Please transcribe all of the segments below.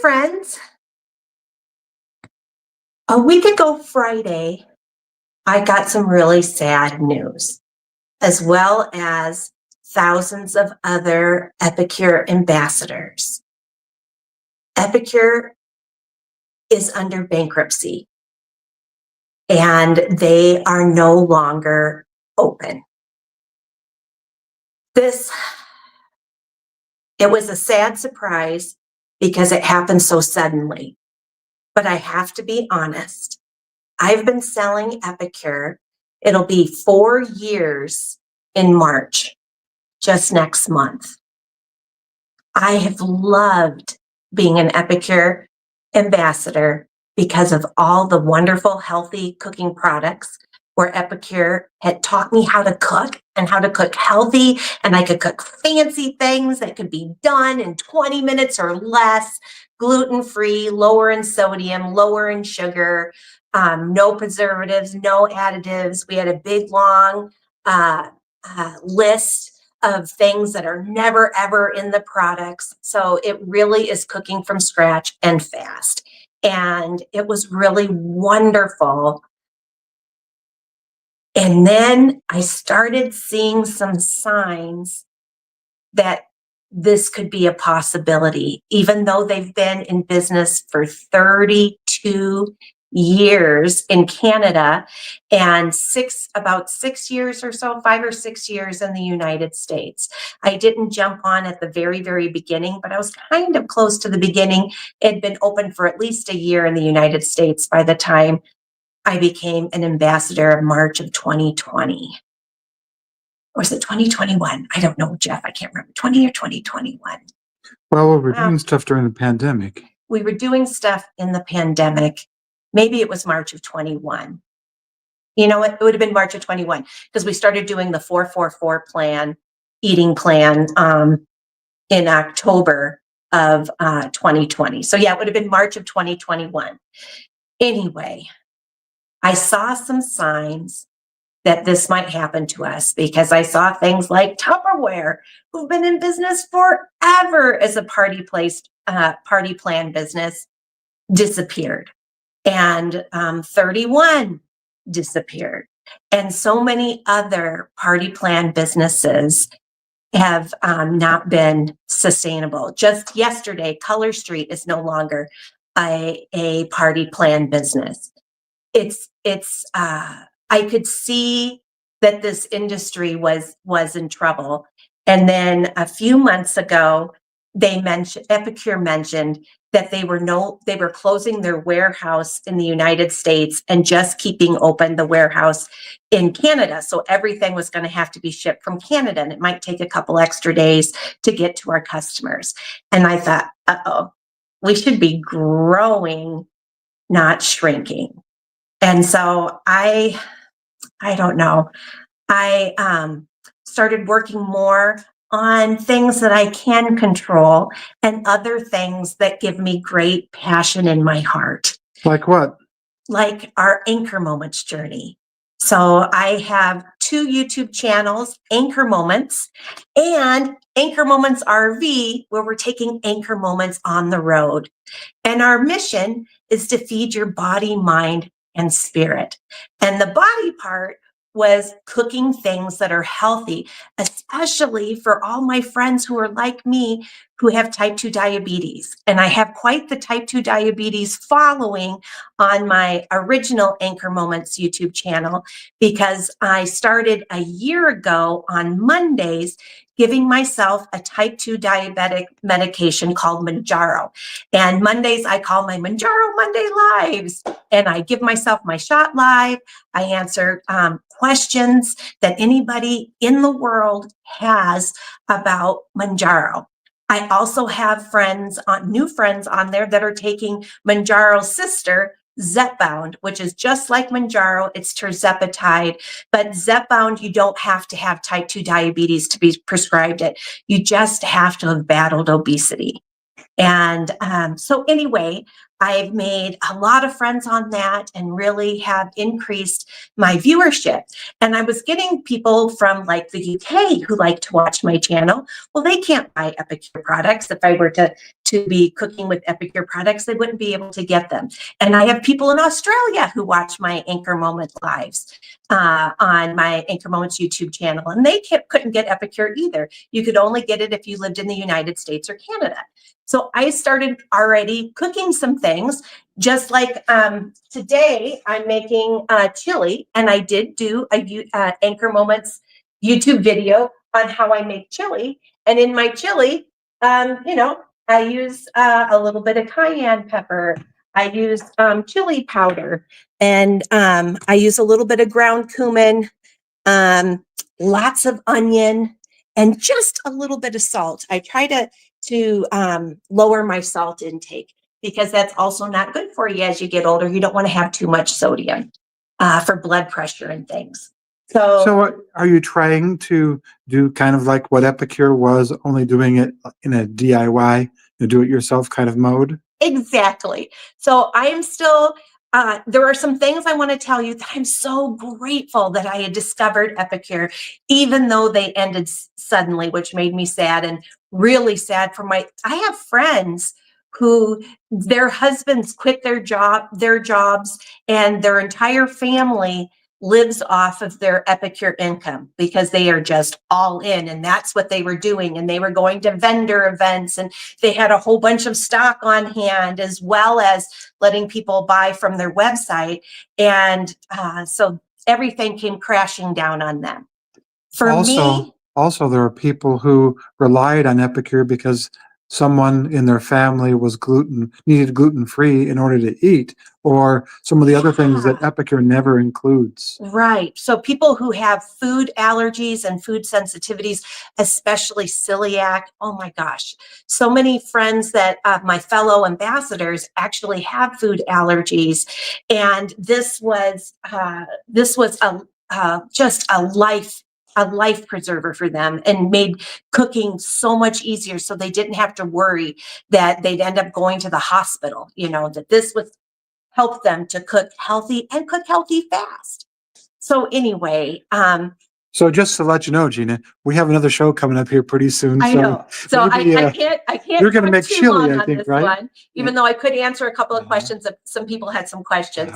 friends. A week ago Friday, I got some really sad news, as well as thousands of other Epicure ambassadors. Epicure is under bankruptcy, and they are no longer open. It was a sad surprise because it happened so suddenly. But I have to be honest. I've been selling Epicure. It'll be 4 years in March, just next month. I have loved being an Epicure ambassador because of all the wonderful, healthy cooking products where Epicure had taught me how to cook and how to cook healthy, and I could cook fancy things that could be done in 20 minutes or less, gluten-free, lower in sodium, lower in sugar, no preservatives, no additives. We had a big, long list of things that are never, ever in the products. So it really is cooking from scratch and fast. And it was really wonderful. And then I started seeing some signs that this could be a possibility, even though they've been in business for 32 years in Canada and about 6 years or so, 5 or 6 years in the United States. I didn't jump on at the very, very beginning, but I was kind of close to the beginning. It had been open for at least a year in the United States by the time I became an ambassador in March of 2020. Or was it 2021? I don't know, Jeff. I can't remember. 20 or 2021. Well, we're doing stuff during the pandemic. We were doing stuff in the pandemic. Maybe it was March of 21. You know what? It would have been March of 21 because we started doing the 4-4-4 plan, eating plan in October of 2020. So yeah, it would have been March of 2021. Anyway, I saw some signs that this might happen to us because I saw things like Tupperware, who've been in business forever as a party plan business, disappeared. And 31 disappeared. And so many other party plan businesses have not been sustainable. Just yesterday, Color Street is no longer a party plan business. I could see that this industry was in trouble. And then a few months ago, Epicure mentioned that they were closing their warehouse in the United States and just keeping open the warehouse in Canada. So everything was going to have to be shipped from Canada, and it might take a couple extra days to get to our customers. And I thought, we should be growing, not shrinking. And so I don't know. I started working more on things that I can control and other things that give me great passion in my heart. Like what? Like our Anchor Moments journey. So I have 2 YouTube channels, Anchor Moments and Anchor Moments RV, where we're taking Anchor Moments on the road. And our mission is to feed your body, mind, and spirit. And the body part was cooking things that are healthy, especially for all my friends who are like me, who have type 2 diabetes. And I have quite the type 2 diabetes following on my original Anchor Moments YouTube channel, because I started a year ago on Mondays giving myself a type 2 diabetic medication called Mounjaro. And Mondays I call my Mounjaro Monday Lives, and I give myself my shot live. I answer questions that anybody in the world has about Mounjaro. I also have new friends on there that are taking Mounjaro's sister, Zepbound, which is just like Mounjaro. It's tirzepatide, but Zepbound, you don't have to have type 2 diabetes to be prescribed it. You just have to have battled obesity. And so anyway, I've made a lot of friends on that and really have increased my viewership. And I was getting people from like the UK who like to watch my channel. Well, they can't buy Epicure products. If I were to be cooking with Epicure products, they wouldn't be able to get them. And I have people in Australia who watch my Anchor Moment lives on my Anchor Moments YouTube channel, and they couldn't get Epicure either. You could only get it if you lived in the United States or Canada. So I started already cooking some things, just like today I'm making chili, and I did do a Anchor Moments YouTube video on how I make chili. And in my chili, I use a little bit of cayenne pepper. I use chili powder, and I use a little bit of ground cumin, lots of onion, and just a little bit of salt. I try to lower my salt intake because that's also not good for you as you get older. You don't want to have too much sodium for blood pressure and things. So are you trying to do kind of like what Epicure was, only doing it in a DIY, do-it-yourself kind of mode? Exactly. So I am still, there are some things I want to tell you that I'm so grateful that I had discovered Epicure, even though they ended suddenly, which made me sad, and really sad I have friends who their husbands quit their jobs, and their entire family lives off of their Epicure income because they are just all in, and that's what they were doing. And they were going to vendor events, and they had a whole bunch of stock on hand, as well as letting people buy from their website. And so everything came crashing down on them. For me, Also, there are people who relied on Epicure because someone in their family was needed gluten-free in order to eat, or some of the other things that Epicure never includes. right. So people who have food allergies and food sensitivities, especially celiac, oh my gosh. So many friends that my fellow ambassadors actually have food allergies. And this was just a life preserver for them, and made cooking so much easier, so they didn't have to worry that they'd end up going to the hospital, that this would help them to cook healthy and cook healthy fast. So anyway, So just to let you know, Gina, we have another show coming up here pretty soon. I know. So maybe, I can't you're going to put make too chili, long I on think, this right? one, even though I could answer a couple of questions that some people had some questions.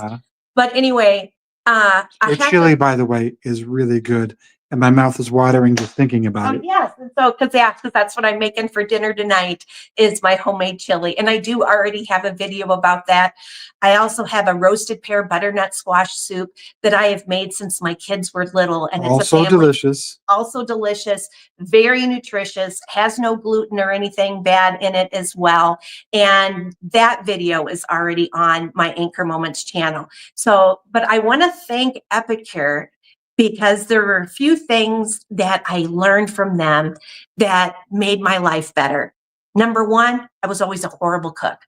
But anyway, Your chili, by the way, is really good, and my mouth is watering just thinking about it. Yes. And so, because that's what I'm making for dinner tonight, is my homemade chili. And I do already have a video about that. I also have a roasted pear butternut squash soup that I have made since my kids were little. And it's delicious. Also delicious, very nutritious, has no gluten or anything bad in it as well. And that video is already on my Anchor Moments channel. So, but I want to thank Epicure, because there were a few things that I learned from them that made my life better. Number one, I was always a horrible cook.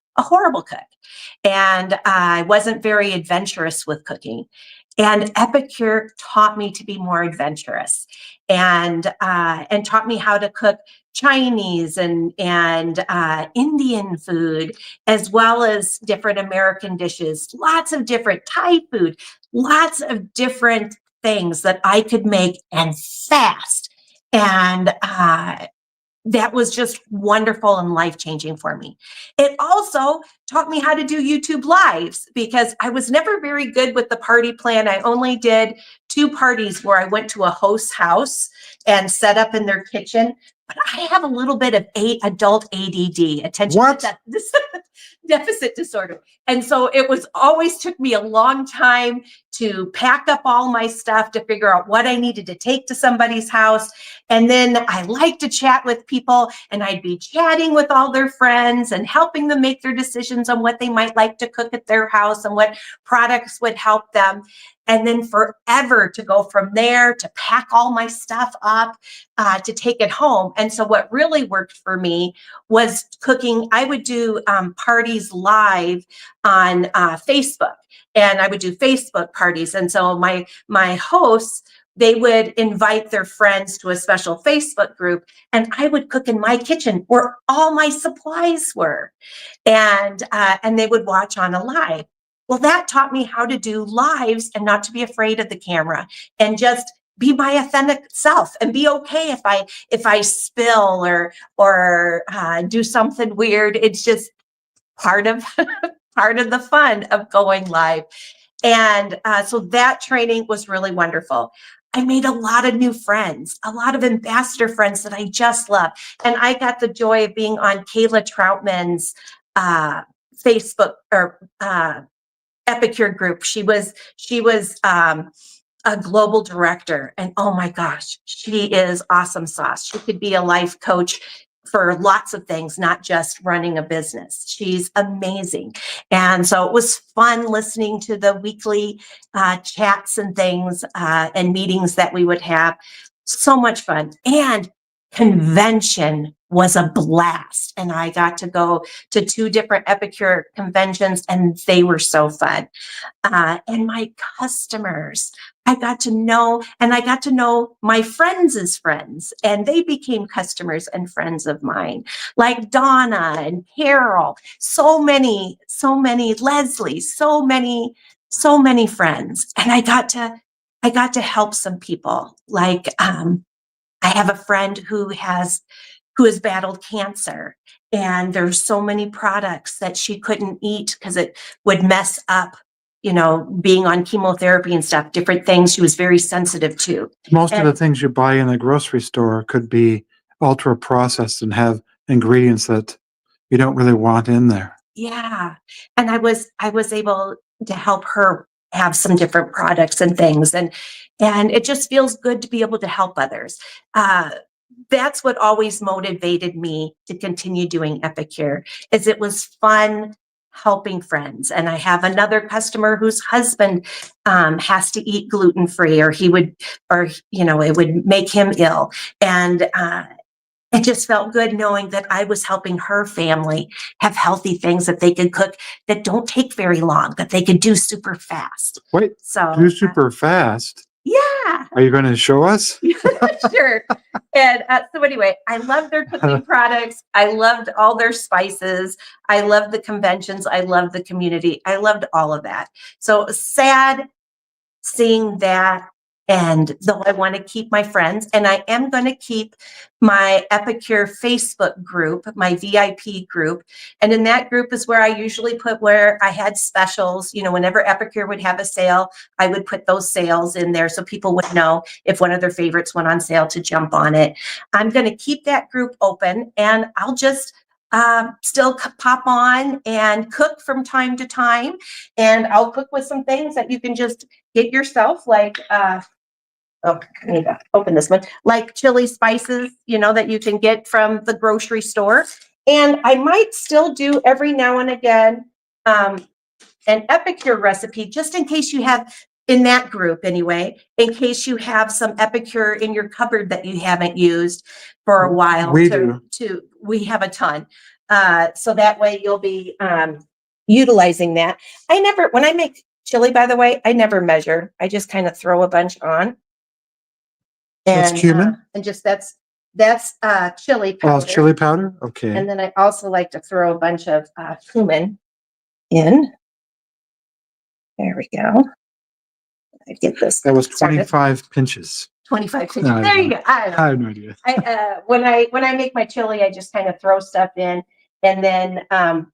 And I wasn't very adventurous with cooking. And Epicure taught me to be more adventurous, and taught me how to cook Chinese and Indian food, as well as different American dishes, lots of different Thai food, lots of different things that I could make, and fast. And that was just wonderful and life-changing for me. It also taught me how to do YouTube lives, because I was never very good with the party plan. I only did 2 parties where I went to a host's house and set up in their kitchen. But I have a little bit of adult ADD, attention deficit disorder. And so it was always took me a long time to pack up all my stuff, to figure out what I needed to take to somebody's house. And then I like to chat with people, and I'd be chatting with all their friends and helping them make their decisions on what they might like to cook at their house and what products would help them. And then forever to go from there to pack all my stuff up to take it home. And so what really worked for me was cooking. I would do parties live on Facebook, and I would do Facebook parties. And so my hosts they would invite their friends to a special Facebook group, and I would cook in my kitchen where all my supplies were, and they would watch on a live. Well, that taught me how to do lives and not to be afraid of the camera and just be my authentic self and be okay if I spill or do something weird. It's just part of part of the fun of going live. And so that training was really wonderful. I made a lot of new friends, a lot of ambassador friends that I just love. And I got the joy of being on Kayla Troutman's Facebook or Epicure group. She was a global director, and oh my gosh, she is awesome sauce. She could be a life coach for lots of things, not just running a business. She's amazing. And so it was fun listening to the weekly chats and things and meetings that we would have. So much fun. And convention was a blast. And I got to go to 2 different Epicure conventions, and they were so fun. And my customers, I got to know, and I got to know my friends' friends, and they became customers and friends of mine, like Donna and Carol, so many, Leslie, so many friends. And I got to help some people. Like, I have a friend who has battled cancer, and there's so many products that she couldn't eat because it would mess up, being on chemotherapy and stuff, different things she was very sensitive to. Most of the things you buy in a grocery store could be ultra processed and have ingredients that you don't really want in there. Yeah. And I was able to help her have some different products and things. And it just feels good to be able to help others. That's what always motivated me to continue doing Epicure, is it was fun helping friends. And I have another customer whose husband has to eat gluten-free, or it would make him ill. And it just felt good knowing that I was helping her family have healthy things that they could cook that don't take very long, that they could do super fast. Wait, So do super fast? Yeah. Are you going to show us? Sure. And so anyway, I love their cooking products. I loved all their spices. I loved the conventions. I loved the community. I loved all of that. So it was sad seeing that. And though I want to keep my friends, and I am going to keep my Epicure Facebook group, my VIP group. And in that group is where I usually put where I had specials. Whenever Epicure would have a sale, I would put those sales in there so people would know if one of their favorites went on sale to jump on it. I'm going to keep that group open, and I'll just still pop on and cook from time to time. And I'll cook with some things that you can just get yourself, like I need to open this one, like chili spices, that you can get from the grocery store. And I might still do every now and again an Epicure recipe, just in case you have, in that group anyway, in case you have some Epicure in your cupboard that you haven't used for a while. We do. We have a ton. So that way you'll be utilizing that. When I make chili, by the way, I never measure. I just kind of throw a bunch on. That's cumin? And just that's chili powder. Oh, it's chili powder? Okay. And then I also like to throw a bunch of cumin in. There we go. I get this. That was started. 25 pinches. 25 pinches. There you go. I have no idea. When I make my chili, I just kind of throw stuff in. And then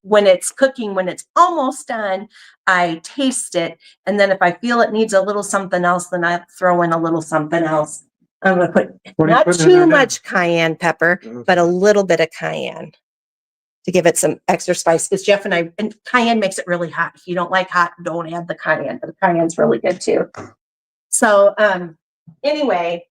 when it's cooking, when it's almost done, I taste it. And then if I feel it needs a little something else, then I throw in a little something else. I'm going to put not too much cayenne pepper, but a little bit of cayenne to give it some extra spice. Because Jeff and cayenne makes it really hot. If you don't like hot, don't add the cayenne. But the cayenne's really good too. So anyway,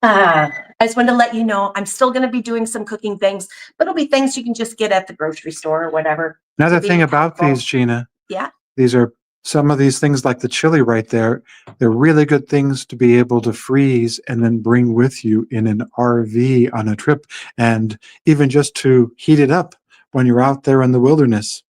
I just wanted to let you know I'm still going to be doing some cooking things, but it'll be things you can just get at the grocery store or whatever. Another thing about these, Gina. Yeah. These are some of these things, like the chili right there. They're really good things to be able to freeze and then bring with you in an RV on a trip, and even just to heat it up when you're out there in the wilderness.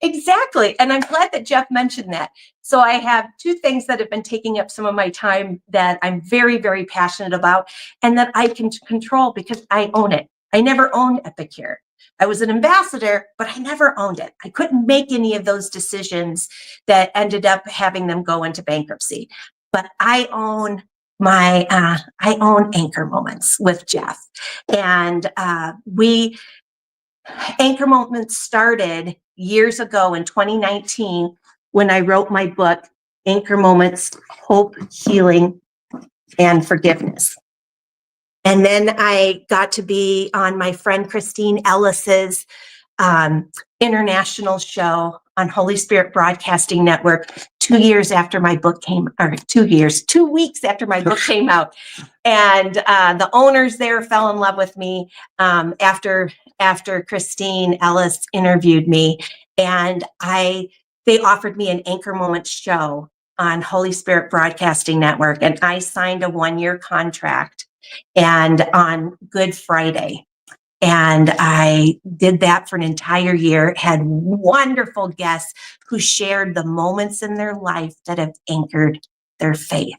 Exactly. And I'm glad that Jeff mentioned that. So I have two things that have been taking up some of my time that I'm very, very passionate about and that I can control because I own it. I never owned Epicure. I was an ambassador, but I never owned it. I couldn't make any of those decisions that ended up having them go into bankruptcy. But I own I own Anchor Moments with Jeff. And Anchor Moments started years ago in 2019 when I wrote my book, Anchor Moments, Hope, Healing, and Forgiveness. And then I got to be on my friend Christine Ellis's international show on Holy Spirit Broadcasting Network 2 years after my book came, or 2 weeks after my book came out. And the owners there fell in love with me after Christine Ellis interviewed me. And they offered me an Anchor Moment show on Holy Spirit Broadcasting Network. And I signed a 1-year contract and on Good Friday. And I did that for an entire year, had wonderful guests who shared the moments in their life that have anchored their faith.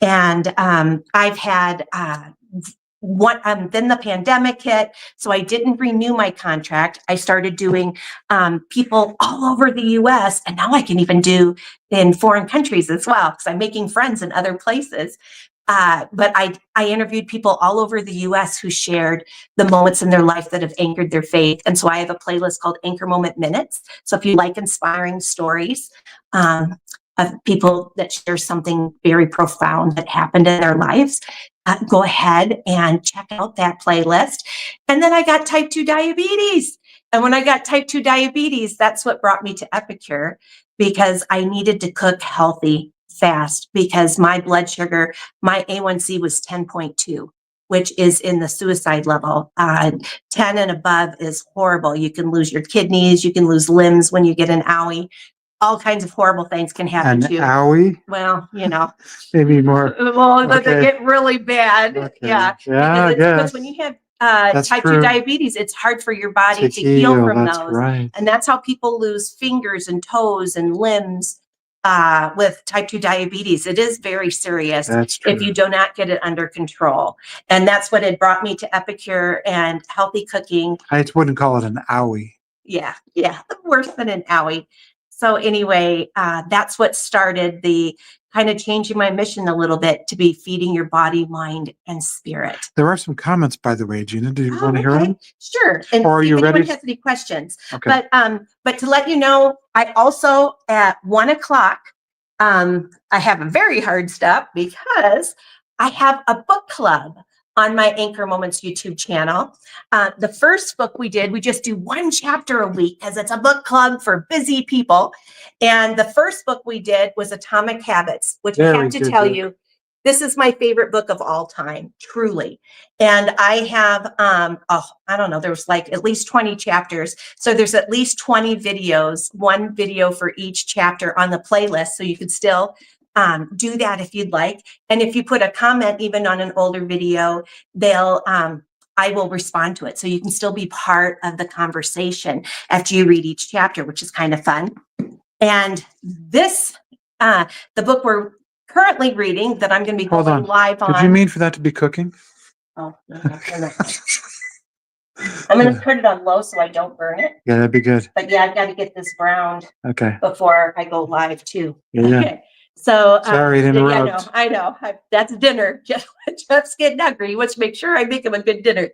And I've had then the pandemic hit, so I didn't renew my contract. I started doing people all over the US, and now I can even do in foreign countries as well, because I'm making friends in other places. But I interviewed people all over the US who shared the moments in their life that have anchored their faith. And so I have a playlist called Anchor Moment Minutes. So if you like inspiring stories of people that share something very profound that happened in their lives, go ahead and check out that playlist. And then I got type 2 diabetes. And when I got type 2 diabetes, that's what brought me to Epicure, because I needed to cook healthy fast because my blood sugar, my A1C was 10.2, which is in the suicide level. 10 and above is horrible. You can lose your kidneys, you can lose limbs when you get an owie. All kinds of horrible things can happen to you. An owie? Well, Maybe more. Well, Okay. they get really bad. Okay. Yeah. Yeah, I Because guess. when you have That's type true. 2 diabetes, it's hard for your body to heal from That's those. right. And that's how people lose fingers and toes and limbs with type 2 diabetes. It is very serious That's true. if you do not get it under control. And that's what had brought me to Epicure and healthy cooking. I wouldn't call it an owie. Yeah, worse than an owie. So anyway, that's what started the kind of changing my mission a little bit to be feeding your body, mind, and spirit. There are some comments, by the way, Gina. Do you want to hear them? Sure. And or are you ready? Anyone has any questions? Okay. But to let you know, I also at 1:00, I have a very hard stop because I have a book club on my Anchor Moments YouTube channel. The first book we just do 1 chapter a week because it's a book club for busy people. And the first book we did was Atomic Habits, which I have to tell you, this is my favorite book of all time, truly. And I have, I don't know, there's like at least 20 chapters. So there's at least 20 videos, 1 video for each chapter on the playlist. So you could still do that if you'd like. And if you put a comment, even on an older video, I will respond to it. So you can still be part of the conversation after you read each chapter, which is kind of fun. And this, the book we're currently reading that I'm going to be going live on. Did you mean for that to be cooking? Oh, no. I'm going to put it on low so I don't burn it. Yeah, that'd be good. But yeah, I've got to get this browned before I go live too. Yeah. Okay. So sorry to interrupt. I know. That's dinner. Jeff's getting hungry. He wants to make sure I make him a good dinner.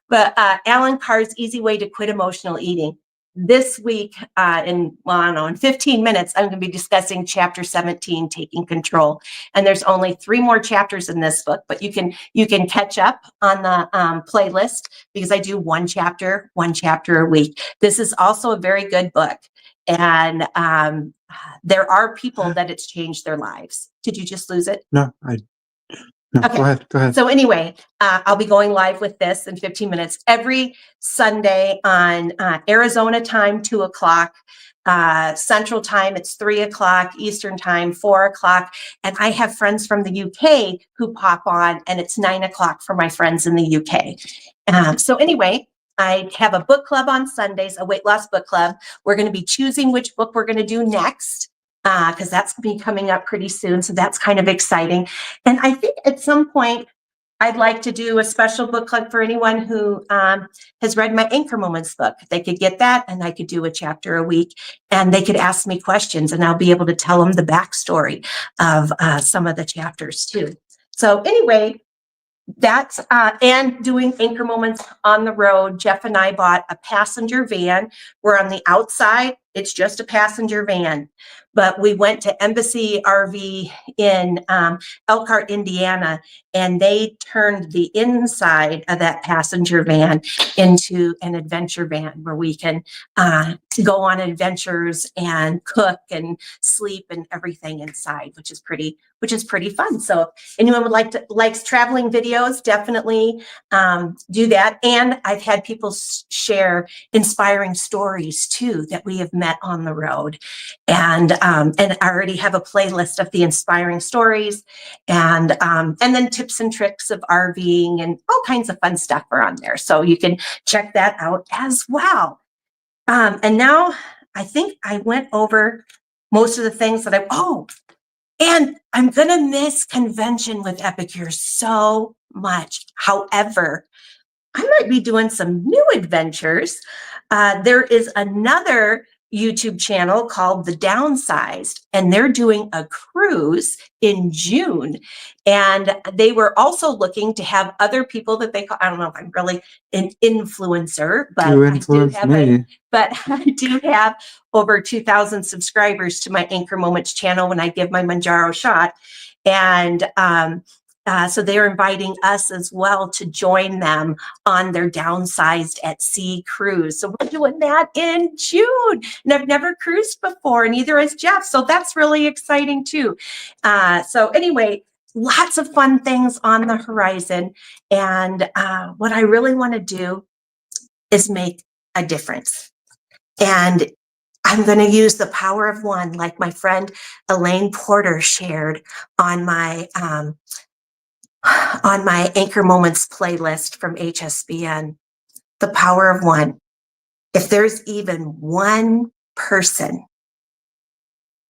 But Alan Carr's Easy Way to Quit Emotional Eating. This week, in 15 minutes, I'm going to be discussing chapter 17, Taking Control. And there's only 3 more chapters in this book, but you can catch up on the playlist because I do 1 chapter a week. This is also a very good book. And there are people that it's changed their lives. Did you just lose it? No, okay. Go ahead. So anyway, I'll be going live with this in 15 minutes every Sunday on Arizona time, 2:00, Central time, it's 3:00, Eastern time, 4:00. And I have friends from the UK who pop on, and it's 9:00 for my friends in the UK. So anyway, I have a book club on Sundays, a weight loss book club. We're going to be choosing which book we're going to do next, because that's going to be coming up pretty soon. So that's kind of exciting. And I think at some point, I'd like to do a special book club for anyone who has read my Anchor Moments book. They could get that, and I could do a chapter a week, and they could ask me questions, and I'll be able to tell them the backstory of some of the chapters too. So anyway, that's and doing Anchor Moments on the road. Jeff and I bought a passenger van. We're on the outside. It's just a passenger van, but we went to Embassy RV in Elkhart, Indiana, and they turned the inside of that passenger van into an adventure van where we can go on adventures and cook and sleep and everything inside, which is pretty fun. So if anyone would likes traveling videos, definitely do that. And I've had people share inspiring stories too that we have met on the road, and I already have a playlist of the inspiring stories, and then tips and tricks of RVing and all kinds of fun stuff are on there. So you can check that out as well. And now I think I went over most of the things that and I'm going to miss convention with Epicure so much. However, I might be doing some new adventures. There is another YouTube channel called The Downsized, and they're doing a cruise in June. And they were also looking to have other people that they call, I don't know if I'm really an influencer, but I do have over 2,000 subscribers to my Anchor Moments channel when I give my Manjaro shot. And so they're inviting us as well to join them on their Downsized at Sea cruise. So we're doing that in June. And I've never cruised before, neither has Jeff. So that's really exciting too. So anyway, lots of fun things on the horizon. And what I really want to do is make a difference. And I'm going to use the power of one, like my friend Elaine Porter shared on my Anchor Moments playlist from HSBN, the power of one. If there's even one person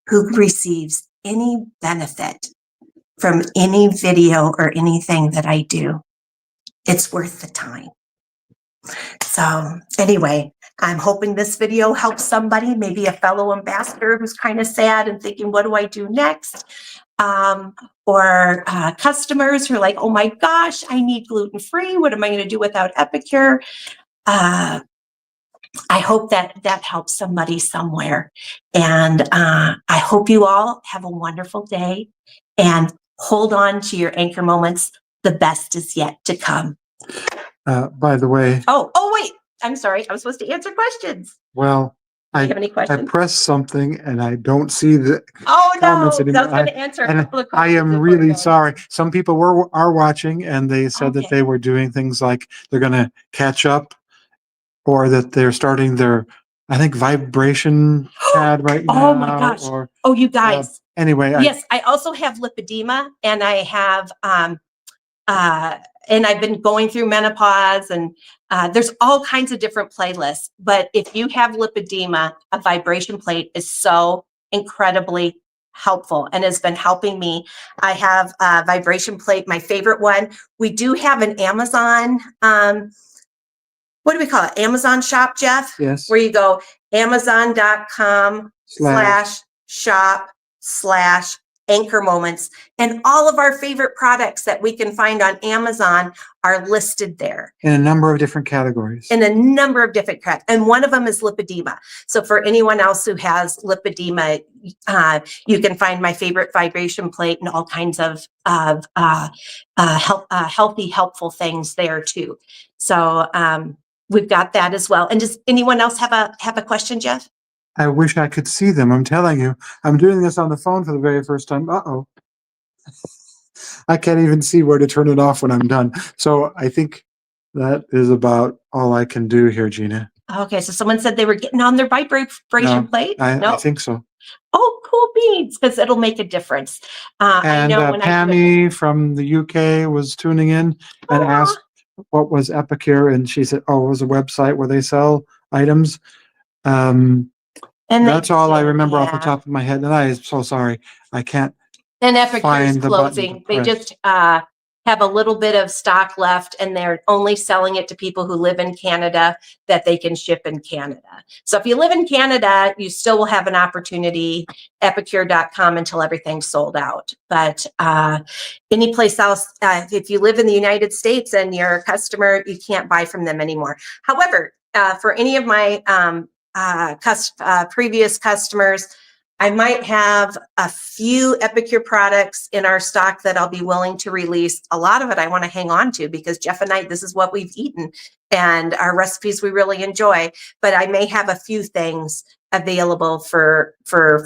who receives any benefit from any video or anything that I do, it's worth the time. So anyway, I'm hoping this video helps somebody, maybe a fellow ambassador who's kind of sad and thinking, what do I do next? Or customers who are like, oh my gosh, I need gluten-free. What am I going to do without Epicure? I hope that helps somebody somewhere. And I hope you all have a wonderful day and hold on to your Anchor Moments. The best is yet to come. By the way. Oh, wait. I'm sorry. I was supposed to answer questions. Well, Do you have any questions? I pressed something and I don't see the comments anymore. I was going to answer a couple of I questions. am really sorry. Some people are watching, and they said that they were doing things like they're going to catch up, or that they're starting their, I think, vibration pad right now. Oh my gosh. You guys. Anyway. Yes, I also have lipedema, and I have, and I've been going through menopause, and there's all kinds of different playlists. But if you have lipedema, a vibration plate is so incredibly helpful and has been helping me. I have a vibration plate, my favorite one. We do have an Amazon, what do we call it? Amazon shop, Jeff? Yes. Where you go Amazon.com/shop/Anchor Moments. And all of our favorite products that we can find on Amazon are listed there. In a number of different categories. And one of them is lipedema. So for anyone else who has lipedema, you can find my favorite vibration plate and all kinds of healthy, helpful things there too. So we've got that as well. And does anyone else have a question, Jeff? I wish I could see them. I'm telling you, I'm doing this on the phone for the very first time. Uh-oh. I can't even see where to turn it off when I'm done. So I think that is about all I can do here, Gina. Okay, so someone said they were getting on their vibration plate? I think so. Oh, cool beans, because it'll make a difference. And I know when Pammy from the UK was tuning in and asked what was Epicure, and she said, oh, it was a website where they sell items. And That's all I did, remember off the yeah. top of my head, and I am so sorry. I can't And Epicure's find the button to closing. They press. just have a little bit of stock left, and they're only selling it to people who live in Canada that they can ship in Canada. So if you live in Canada, you still will have an opportunity, epicure.com, until everything's sold out. But any place else, if you live in the United States and you're a customer, you can't buy from them anymore. However, for any of my previous customers, I might have a few Epicure products in our stock that I'll be willing to release. A lot of it I want to hang on to because Jeff and I, this is what we've eaten and our recipes we really enjoy. But I may have a few things available for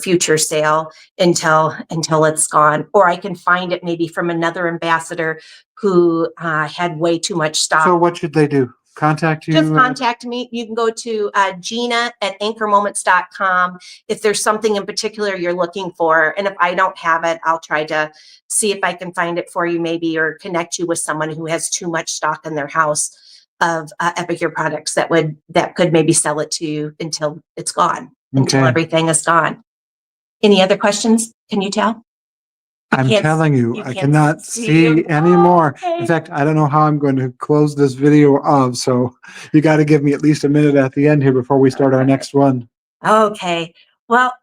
future sale until it's gone, or I can find it maybe from another ambassador who had way too much stock. So what should they do? Contact you? Just contact me. You can go to Gina@anchormoments.com if there's something in particular you're looking for. And if I don't have it, I'll try to see if I can find it for you maybe, or connect you with someone who has too much stock in their house of Epicure products that could maybe sell it to you until it's gone, until Okay. everything is gone. Any other questions? Can you tell? I'm telling you, I can't cannot see them. anymore. Okay. In fact, I don't know how I'm going to close this video of, so you got to give me at least a minute at the end here before we start our next one. Okay. Well,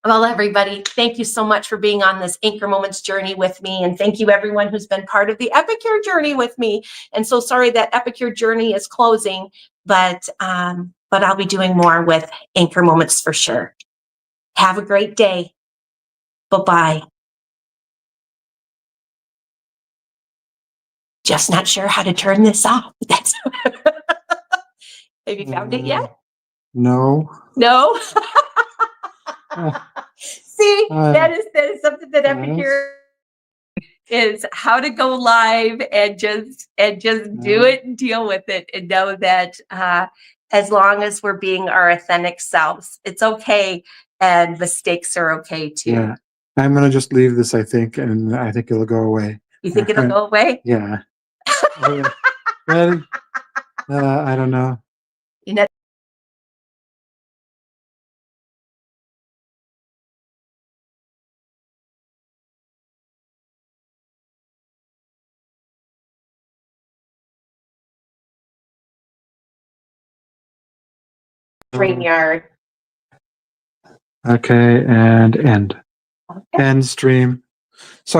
everybody, thank you so much for being on this Anchor Moments journey with me. And thank you everyone who's been part of the Epicure journey with me. And so sorry that Epicure journey is closing, but I'll be doing more with Anchor Moments for sure. Have a great day. Bye-bye. Just not sure how to turn this off. That's have you found it yet? No. No. See, Uh, that is something that Epicure is, how to go live and just do it and deal with it, and know that as long as we're being our authentic selves, it's okay, and mistakes are okay too. Yeah. I'm going to just leave this, I think, and I think it'll go away. You think it'll go away? Yeah. Ready? I don't know. You know. StreamYard. Okay, and end. Okay. End stream. So